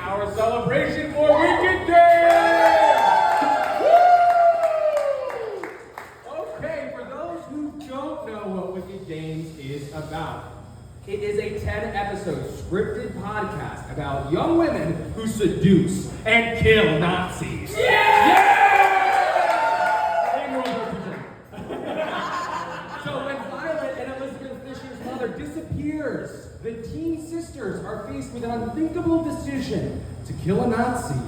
our celebration for Wicked Days! Okay, for those who don't know what Wicked Days is about, it is a 10-episode scripted podcast about young women who seduce and kill Nazis. Yeah! So when Violette and Elizabeth Fisher's mother disappears, the teen sisters are faced with an unthinkable decision to kill a Nazi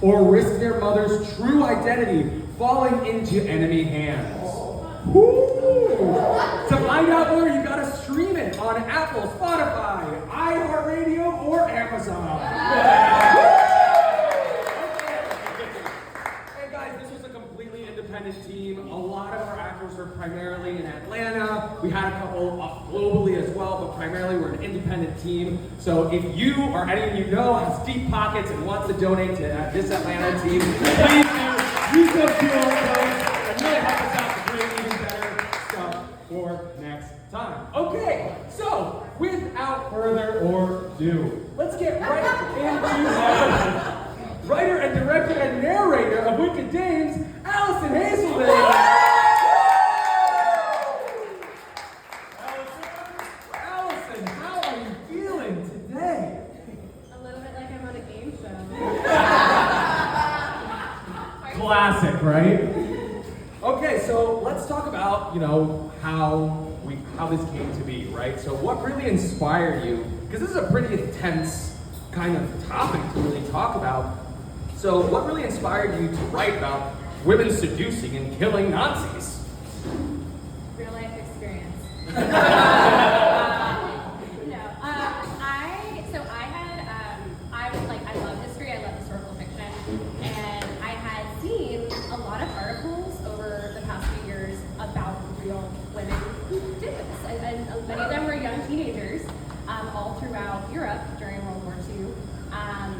or risk their mother's true identity falling into enemy hands. To find out more, you gotta stream it on Apple, Spotify, iHeartRadio, or Amazon. Hey guys, this was a completely independent team. A lot of our actors are primarily in Atlanta. We had a couple globally as well, but primarily we're an independent team. So if you or any of you know has deep pockets and wants to donate to this Atlanta team, please do. Use those QR codes and really help us out to create even better stuff for next time. Okay, so without further ado, let's get right into our writer and director and narrator of Wicked Dames, Alison Haselden. Alison, how are you feeling today? A little bit like I'm on a game show. Classic, right? Okay, so let's talk about, how this came to be, right? So what really inspired you? Because this is a pretty intense kind of topic to really talk about. So what really inspired you to write about women seducing and killing Nazis? Real life experience. I love history, I love historical fiction, and I had seen a lot of articles over the past few years about real women who did this, and many of them were young teenagers, all throughout Europe during World War II, and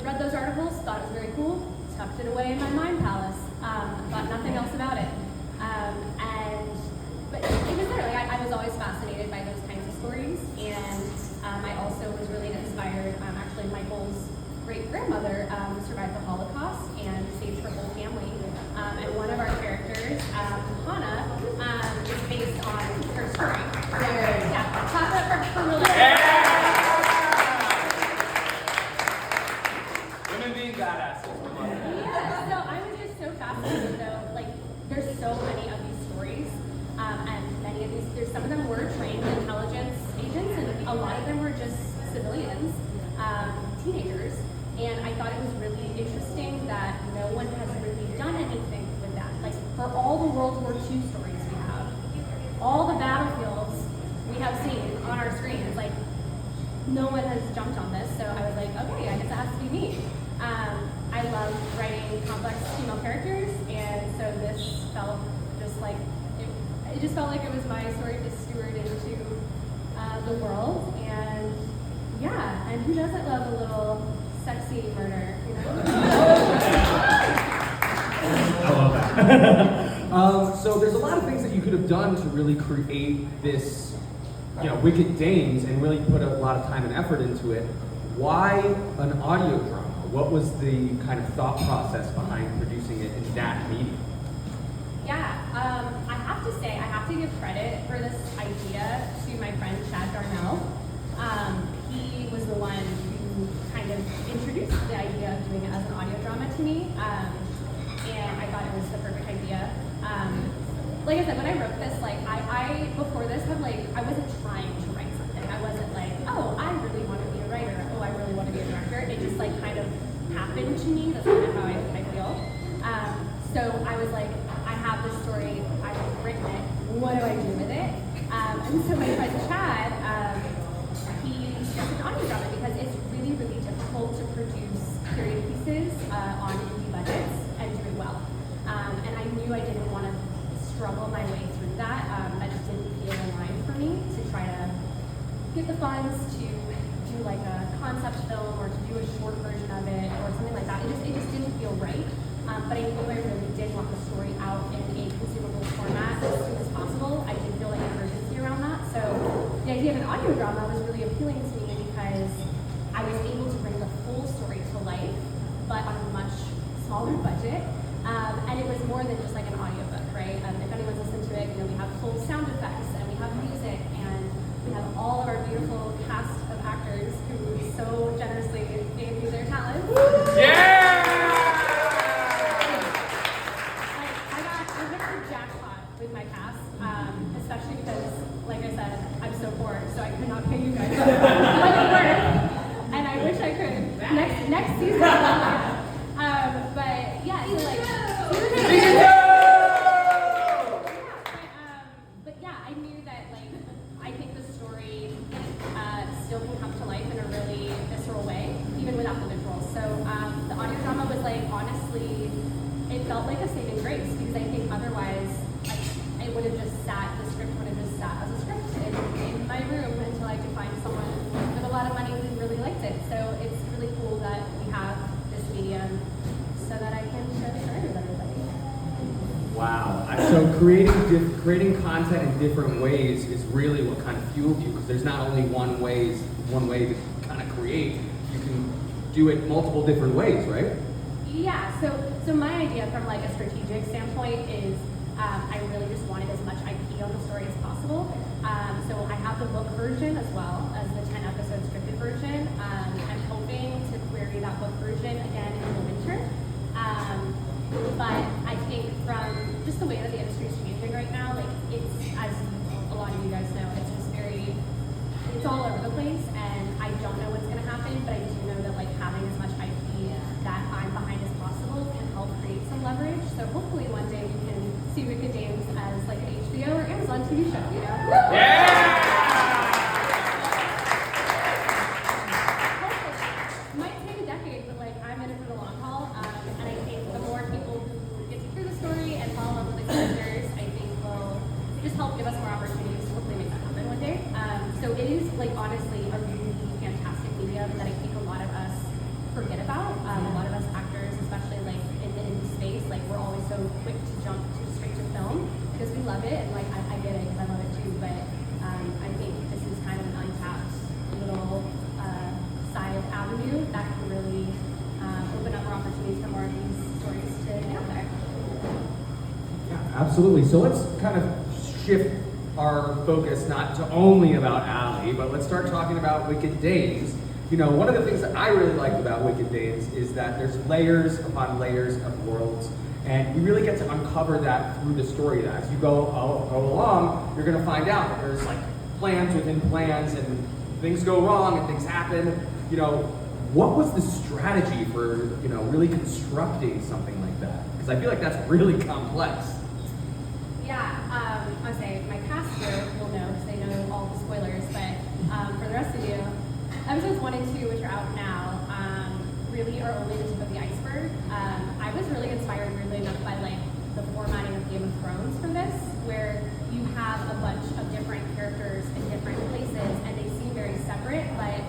read those articles, thought it was very cool, tucked it away in my mind palace, thought nothing else about it, but it was there. Like I was always fascinated by those kinds of stories, and I also was really inspired. Actually, Michael's great-grandmother survived the Holocaust and saved her whole family. And one of our characters, Hanna, is based on her story. Talk about her real life. Women being badasses. Yeah, so I was just so fascinated, though. Like, there's so many of these stories, and many of these, some of them were trained intelligence agents, and a lot of them were just civilians, teenagers. And I thought it was really interesting that no one has really done anything with that. Like, for all the World War II stories we have, all the battlefields we have seen on our screens, like, no one has jumped on this. So I was like, okay, I guess it has to be me. I love writing complex female characters, and so this felt just like, it just felt like it was my story to steward into the world. And yeah, and who doesn't love a little sexy murder, you know? I love that. So there's a lot of things that you could have done to really create this, Wicked Dames and really put a lot of time and effort into it. Why an audio drama? What was the kind of thought process behind producing it in that medium? Yeah, I have to say, I have to give credit for this idea to my friend Chad Darnell. He was the one who kind of introduced the idea of doing it as an audio drama to me, and I thought it was the perfect idea. Like I said, when I wrote this, I before this I wasn't trying to write something. I wasn't like, oh, I really want to be a writer. Oh, I really want to be a director. It just kind of happened to me. That's kind of how I feel. So I was like, I have this story. I've written it. What do I do with it? And so my friend Chad, he suggested an audio drama because it's really, really difficult to produce period pieces on indie budgets and do it well. And I knew I didn't want to struggle my way through that. That just didn't feel aligned for me to try to get the funds to do like a concept film or to do a short version of it or something like that. It just didn't feel right. But I knew I really did want the story out in a consumable format as soon as possible. I did feel like an urgency around that. So the idea of an audio drama was really appealing to me because I was able to bring the full story to life, but on a much smaller budget. And it was more than just like an audiobook, right? If anyone's listened to it, you know, we have full sound effects and we have music and we have all of our beautiful cast of actors who so generously gave me their talents. Yeah! I hit the jackpot with my cast, especially because, like I said, I'm so poor, so I could not pay you guys what it worth. And I wish I could next season. But yeah, so like, but yeah, I knew that like I think the story still can come to life in a really visceral way, even without the visuals. So the audio drama was like honestly, it felt like a saving grace because I think otherwise I would have just the script would have just sat as a script in my room until I could find someone with a lot of money who really liked it. So it's really cool that we have this medium so that I can share the story with everybody. Wow. So creating content in different ways is really what kind of fueled you, because there's not only one way to kind of create. You can do it multiple different ways, right? Yeah. So my idea from like a strategic standpoint is I really just wanted as much IP on the story as possible. So I have the book version as well as the 10 episode scripted version. I'm hoping to query that book version again in the winter. But I think from just the way that the industry is changing right now, like it's, as a lot of you guys know, it's just it's all over the place, and I don't know what's gonna happen, but I do know that like having as much IP that I'm behind as possible can help create some leverage. So hopefully one day we can see Wicked Dames as like an HBO or Amazon TV show, you know? Yeah! Might take a decade, but like I'm in it for the long haul, and I think the more people who get to hear the story and fall in love with the characters, I think will just help give us more opportunities to hopefully make that happen one day. So it is like honestly a really fantastic medium that I think a lot of us forget about. A lot of us actors, especially like in the indie space, like we're always so quick to jump straight to film because we love it, and like I get it because I love it too. But I think this is kind of an untapped little side avenue that can really open up more opportunities for more of these stories to get out there. Yeah, absolutely. So let's kind of shift our focus not to only about Allie, but let's start talking about Wicked Dames. You know, one of the things that I really liked about Wicked Dames is that there's layers upon layers of worlds, and you really get to uncover that through the story. That as you go along, you're going to find out that there's like plans within plans, and things go wrong and things happen. You know, what was the strategy for, you know, really constructing something like that? Because I feel like that's really complex. Yeah, I'll say my cast here will know because they know all the spoilers, but for the rest of you, episodes 1 and 2, which are out now, really are only the tip of the iceberg. I was really inspired, weirdly enough, by like the formatting of Game of Thrones for this, where you have a bunch of different characters in different places, and they seem very separate, but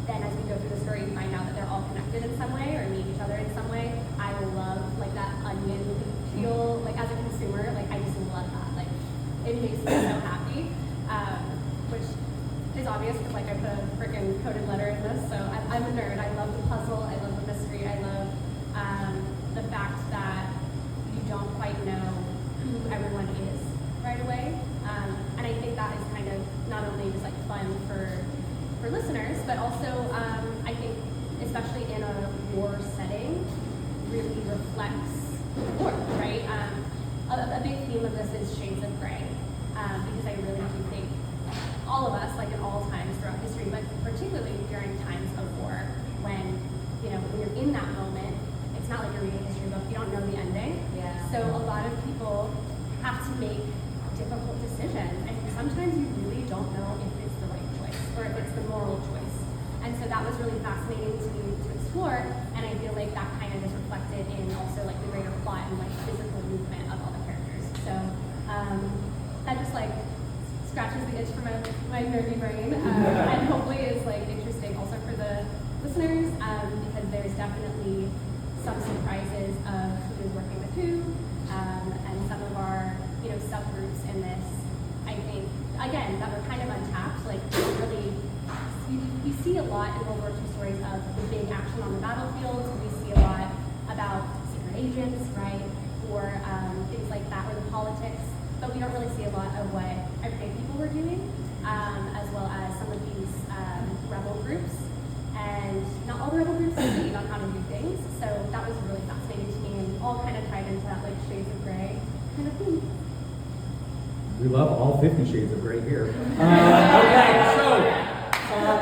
then as we go through the story, you find out that they're all connected in some way or meet each other in some way. I love like that onion feel, like as a consumer, like I just love that. Like it makes me so happy, which is obvious because like I put a freaking coded letter in this, so I'm a nerd. I love the puzzle, I love the mystery, I love the fact that you don't quite know who everyone is right away. And I think that is kind of not only just like fun for listeners, but also I think, especially in a war setting, really reflects the war, right? A big theme of this is shades of gray, because I really do think all of us, like in all times throughout history, but particularly during times of war, when when you're in that moment, it's not like you're reading a history book, you don't know the ending. Yeah. So a lot of people have to make difficult decisions, and sometimes you really don't know if it's the right choice or if it's the moral choice. And so that was really fascinating to explore, and I feel like that kind of is reflected in also like the greater plot and like physical movement of all the characters. So that just like scratches the itch for my nerdy brain, and hopefully is like interesting also for the listeners, because there's definitely some surprises of who is working with who, and some of our subgroups in this. I think again that were kind of untapped. Like really, we see a lot in World War II stories of the big action on the battlefields. We see a lot about secret agents, right? Or things like that, or the politics. But we don't really see a lot of what everyday people were doing, as well as some of these rebel groups. And not all the rebel groups agreed on how to do things. So that was really fascinating to me, and all kind of tied into that like shades of gray kind of theme. We love all 50 Shades of Grey here. Okay, so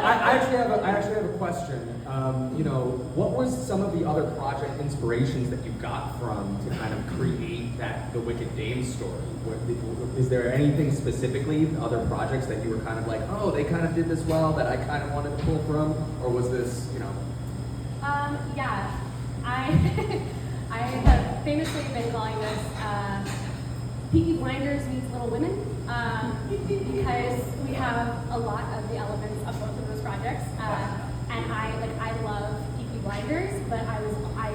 I actually have a question. You know, what was some of the other project inspirations that you got from to kind of create the Wicked Dames story? Is there anything specifically, other projects that you were kind of like, oh, they kind of did this well that I kind of wanted to pull from, or was this, you know? Yeah, I have famously been calling this Peaky Blinders meets Little Women, because we have a lot of the elements of both of those projects. And I love Peaky Blinders, but I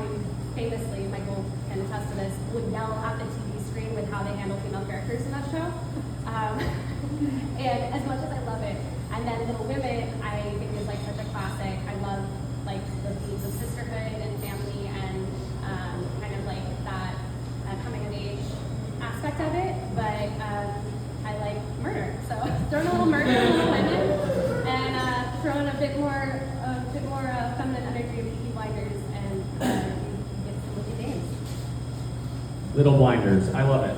famously, Michael can attest to this, would yell at the TV screen with how they handle female characters in that show. And as much as I love it, and then Little Women, I think is like such a classic. I love like the themes of sisterhood and family and kind of like that coming of age aspect of it, but I like murder, so throwing a little murder in Little Women, and throwing a bit more feminine energy of Peaky Blinders, and you get some Wicked Dames. Little Blinders, I love it.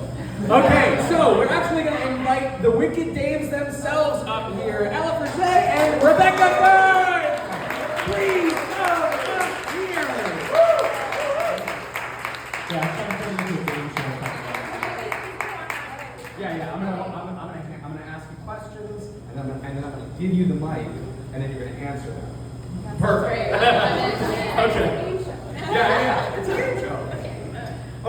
Okay, so we're actually going to invite the Wicked Dames themselves up here, Ella Frazee and Rebecca Byrne. Please come up here. Yeah, I'm gonna ask you questions, and then I'm gonna give you the mic, and then you're gonna answer them. That's Perfect. Okay. Yeah, it's a game show.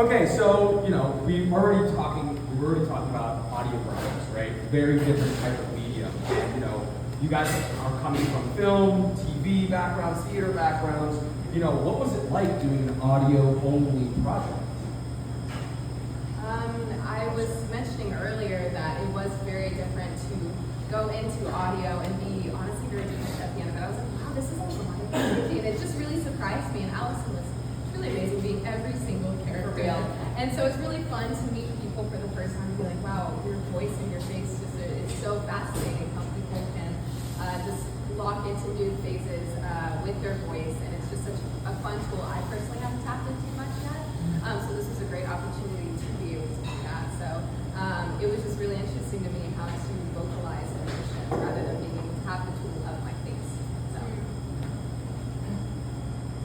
Okay, so you know we were already talking about audio dramas, right? Very different type of medium. You know, you guys are coming from film, TV backgrounds, theater backgrounds. You know, what was it like doing an audio-only project? I was mentioning earlier that it was very different to go into audio and be honestly very different at the end of it. I was like, wow, this is all audio. And it just really surprised me. And Alison was really amazing being every single character. And so it's really fun to meet people for the first time and be like, wow, your voice and your face is so fascinating how people can just lock into new phases with their voice. And it's just such a fun tool. I personally haven't tapped into much yet. So this was a great opportunity to be able to do that. So it was just really interesting to me how to vocalize emotion rather than being able to have the tool of my face. So.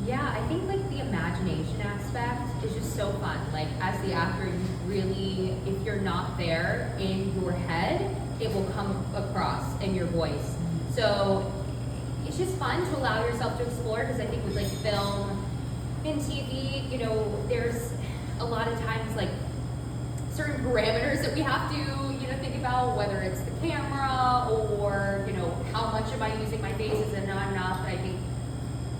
Yeah, I think like the imagination aspect is just so fun. Like as the actor, you really, if you're not there in your head, it will come across in your voice. So it's just fun to allow yourself to explore, because I think with like film and TV, you know, there's a lot of times like certain parameters that we have to, you know, think about, whether it's the camera or, you know, how much am I using my face, is it not enough? And I think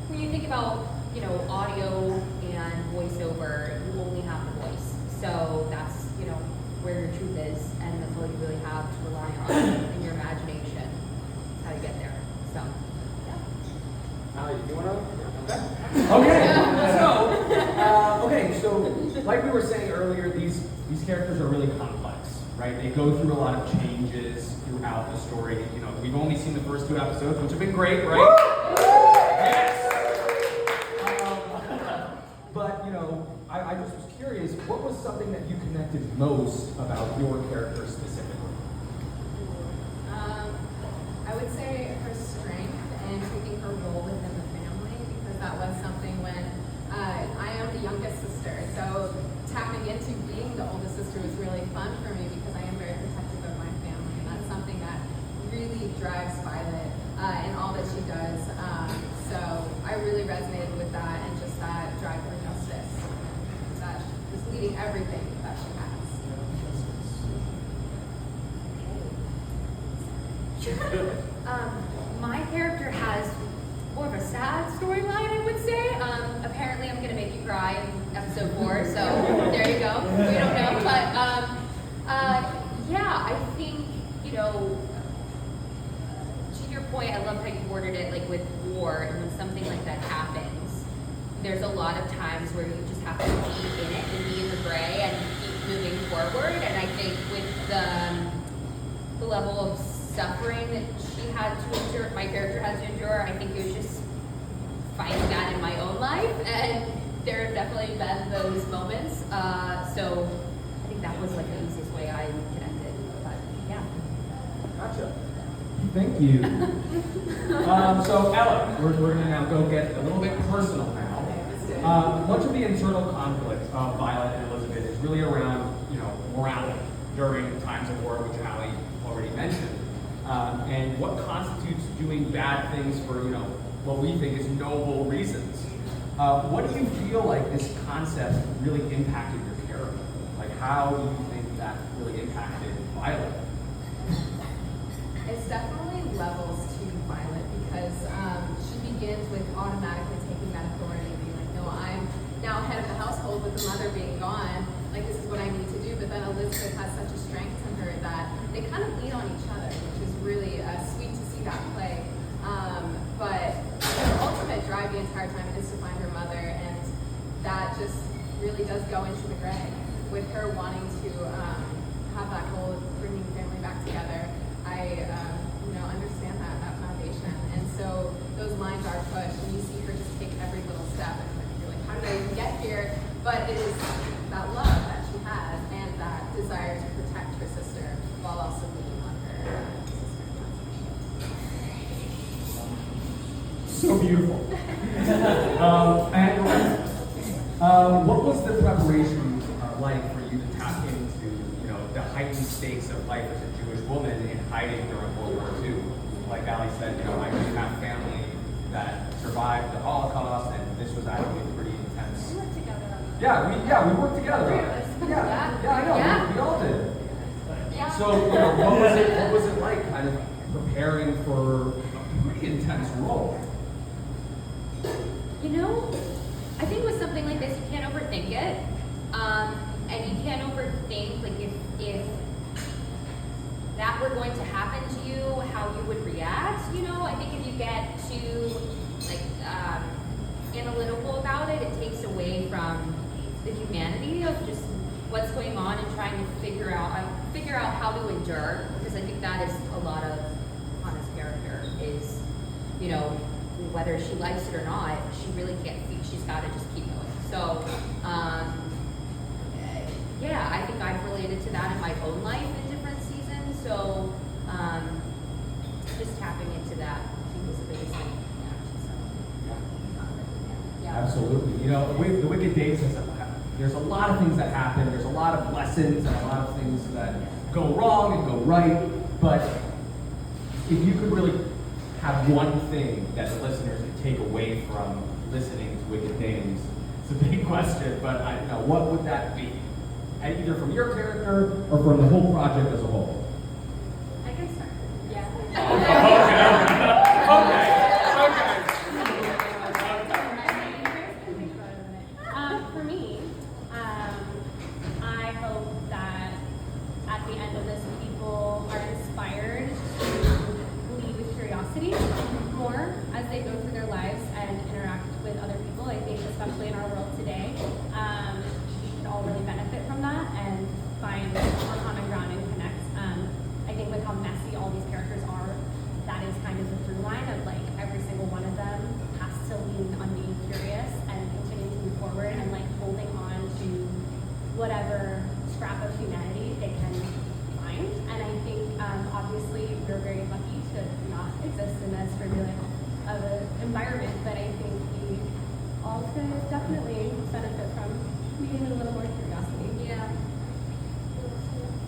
when you think about, you know, audio and voiceover, you only have the voice. So that's, you know, where your truth is, and that's all you really have to rely on in your imagination. That's how you get there. So, yeah. You want to? Okay, so like we were saying earlier, these characters are really complex, right? They go through a lot of changes throughout the story. You know, we've only seen the first 2 episodes, which have been great, right? Yes. But you know, I just was curious, what was something that you connected most about your character specifically? I would say her strength and taking her role within the family, because that was something when I am the youngest sister, so tapping into being the oldest sister was really fun for me, because I am very protective of my family, and that's something that really drives Violet in all that she does. So I really resonated with that, and just that drive for justice, that is leading everything that she has. My character has more of a sad storyline, I would say. Apparently, I'm gonna make you cry in episode 4, so there you go. We don't know, but yeah, I think, you know, to your point, I love how you worded it like with war, and when something like that happens, there's a lot of times where you just have to be in it and be in the gray and keep moving forward. And I think with the level of suffering that she had to endure, my character had to endure, I think it was just finding that in my own life, and there have definitely been those moments. So I think that was like the easiest way I connected. But yeah. Gotcha. Thank you. So Ella, we're gonna now go get a little bit personal now. Much of the internal conflict of Violet and Elizabeth is really around, morality during times of war, which Ali already mentioned, and what constitutes doing bad things for, what we think is noble reasons. What do you feel like this concept really impacted your character? Like, how do you think that really impacted Violet? It's definitely levels to Violet because she begins with automatically taking that authority and being like, no, I'm now head of the household with the mother being gone. Like, this is what I need to do. But then Elizabeth has such a strength to her that they kind of lean on each other, which is really sweet to see that play. But her ultimate drive the entire time is to find her mother, and that just really does go into the gray with her wanting to have that goal of bringing the family back together. I understand that foundation, and so those lines are pushed, and you see her just take every little step, and you're like, how did I even get here? But it is that love that she has and that desire to protect her sister while also leaning on her sister. So beautiful. What was the preparation like for you to tap into, the heightened stakes of life as a Jewish woman in hiding during World War II? Like Ali said, I do have family that survived the Holocaust, and this was actually pretty intense. We worked together on that. Yeah, we worked together on it. Yeah, I know. Yeah. We all did. Yeah. So, what was it like, kind of preparing for a pretty intense role? I think with something like this, you can't overthink it. And you can't overthink, like, if that were going to happen to you, how you would react, I think if you get too, analytical about it, it takes away from the humanity of just what's going on and trying to figure out how to endure, because I think that is a lot of Hanna's character is, whether she likes it or not, she really can't think, she's got to just keep going. So, I think I've related to that in my own life in different seasons. So, just tapping into that, I think was the biggest thing. Yeah. Absolutely. The Wicked Days there's a lot of things that happen. There's a lot of lessons and a lot of things that go wrong and go right. But if you could really have one thing that the listeners could take away from listening to Wicked Days, it's a big question, but I don't know, what would that be? And either from your character or from the whole project as a whole? I can start. Yeah. For me, I hope that at the end of this, people are inspired to lead with curiosity more as they go through their lives and interact with other people. I think, especially in our world today, we should all really benefit from that and find more common ground and connect. I think with how messy all these characters are, that is kind of the through line of like every single one of them has to lean on being curious and continue to move forward and like holding on to whatever scrap of humanity they can find. And I think obviously we're very lucky to not exist in this turbulent of an environment, but I think we all could definitely benefit from needing a little more curiosity. Yeah.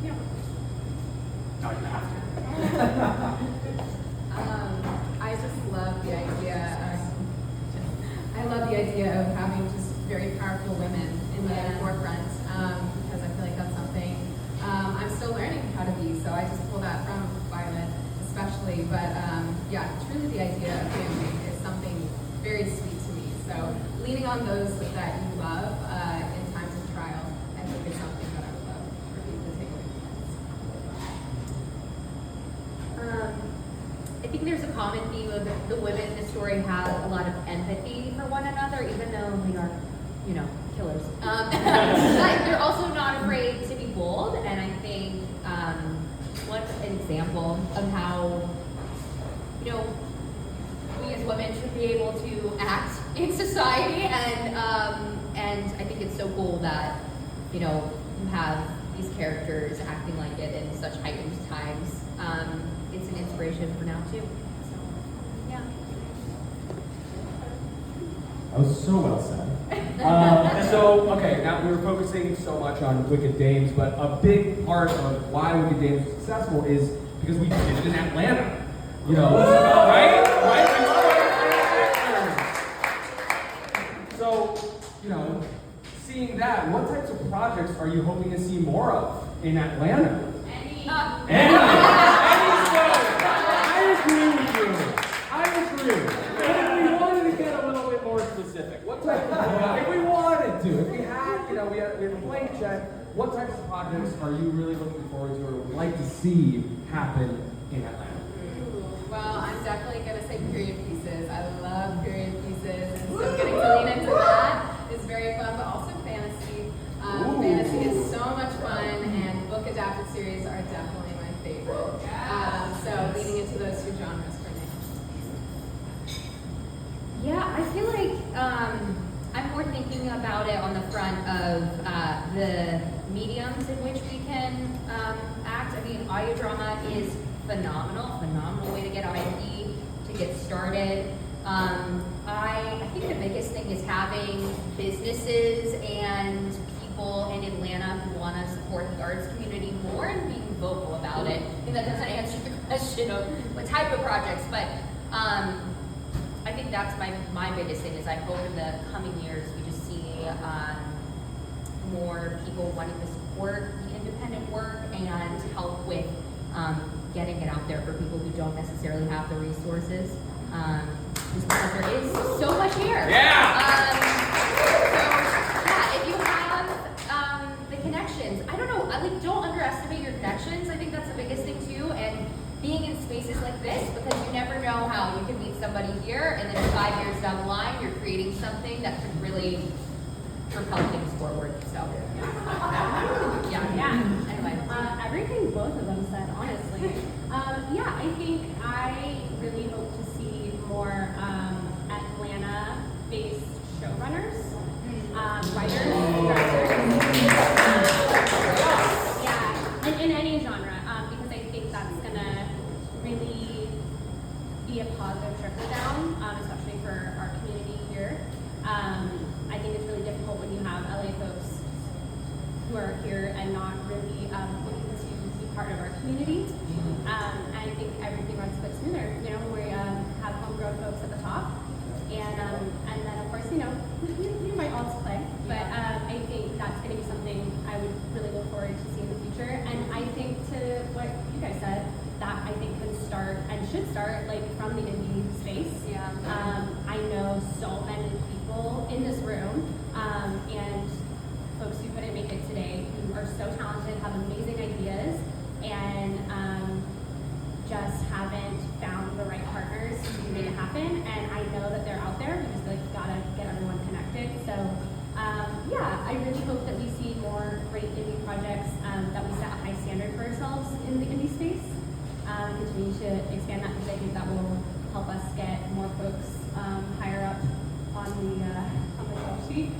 Yeah. No, you have to. I just love the idea. I love the idea of having just very powerful women in the forefront because I feel like that's something I'm still learning how to be. So I just pull that from Violet, especially. But truly the idea of family is something very sweet to me. So leaning on those that you love in times of trial, I think is something that I would love for people to take away from this. I think there's a common theme of the women in the story have a lot of empathy for one another, even though they are, you know, killers. But they're also not afraid to be bold, and I think what's an example of how, you know, we as women should be able to act in society, and I think it's so cool that, you know, you have these characters acting like it in such heightened times. It's an inspiration for now too. So, yeah. That was so well said. Okay, now we were focusing so much on Wicked Dames, but a big part of why Wicked Dames was successful is because we did it in Atlanta. You know, right? We love our actors. So, you know, seeing that, what types of projects are you hoping to see more of in Atlanta? Any. I agree with you. I agree. But if we wanted to get a little bit more specific, what type of, if we wanted to, if we had, you know, we have a blank check, what types of projects are you really looking forward to or would like to see happen in Atlanta? Well, I'm definitely going to say period pieces. I love period pieces, and so getting to lean into that is very fun, but also fantasy. Fantasy is so much fun, and book adapted series are definitely my favorite. So leaning into those two genres for me. Yeah, I feel like I'm more thinking about it on the front of the mediums in which we can act. I mean, audio drama is phenomenal way to get IP, to get started. I think the biggest thing is having businesses and people in Atlanta who want to support the arts community more and being vocal about it. I think that doesn't answer the question of what type of projects, but I think that's my biggest thing is I hope in the coming years we just see more people wanting to support the independent work and help with getting it out there for people who don't necessarily have the resources. Just because there is so much here. Yeah! If you have the connections, I don't know, don't underestimate your connections. I think that's the biggest thing too. And being in spaces like this, because you never know how you can meet somebody here, and then 5 years down the line, you're creating something that could really propel things forward. So, yeah. Anyway, Everything both of them said, honestly. I think I really hope to see more Atlanta-based showrunners, writers, directors. In any genre, because I think that's gonna really be a positive trickle down, especially for our community here. I think it's really difficult when you have LA folks who are here and not really looking to be part of our community. And I think everything runs a bit smoother, you know, where we have homegrown folks at the top. And then of course, you know, we might also play. But I think that's gonna be something I would really look forward to seeing in the future. And I think to what you guys said, that I think can start and should start like from the indie space. Yeah. I know so many people in this room and folks who couldn't make it today who are so talented, have amazing ideas, and just haven't found the right partners to make it happen. And I know that they're out there. We just like gotta get everyone connected. So I really hope that we see more great indie projects, that we set a high standard for ourselves in the indie space. Continue to expand that because I think that will help us get more folks higher up on the call sheet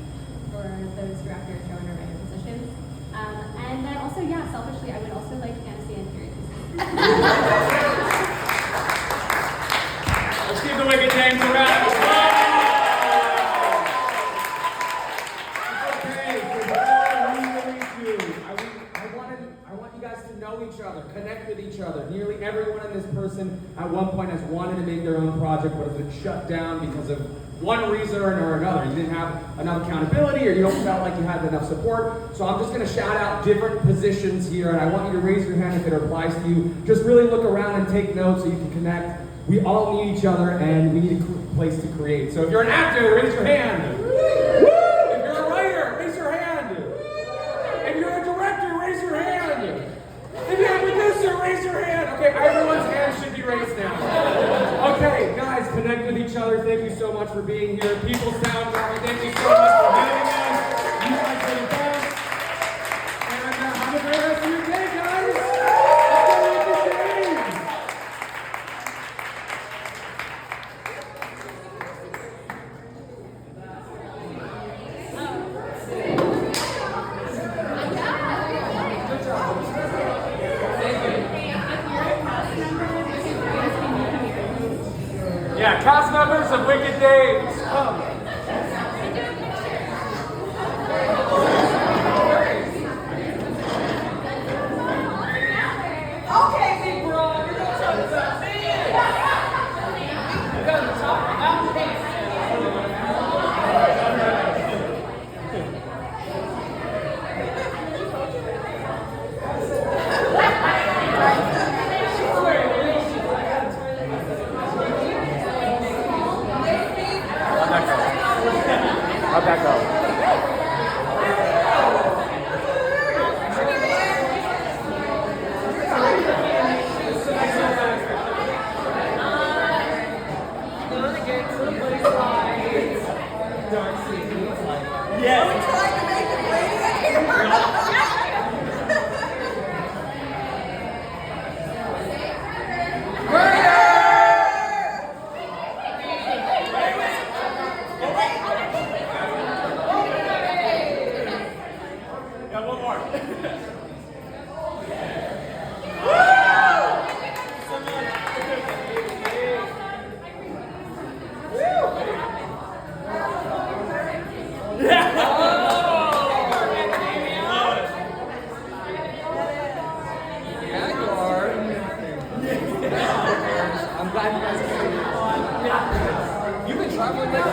for those director, showrunner, writer positions. And then also, selfishly, I would also like fantasy and period pieces. Let's give the Wicked Dames a round of applause! Okay, so what we really do, I want you guys to know each other, connect with each other. Nearly everyone in this person at one point has wanted to make their own project, but has been shut down because of one reason or another. You didn't have enough accountability, or you don't felt like you had enough support. So I'm just going to shout out different positions here, and I want you to raise your hand if it applies to you. Just really look around and take notes so you can connect. We all need each other, and we need a place to create. So if you're an actor, raise your hand. Woo! If you're a writer, raise your hand. If you're a director, raise your hand. If you're a producer, raise your hand. Okay, everyone's hand should be raised now. Okay, guys, connect with each other. Thank you so much for being here. People Sound Guard, thank you so much for having us. You guys are the best. And have a great rest of your day, guys. Let's go with the game. Yeah, cast members of Wicked Days, come. Okay, big bro, you're gonna talk about me. You're gonna talk about me. How'd that go? I'm glad you guys came. You've been traveling like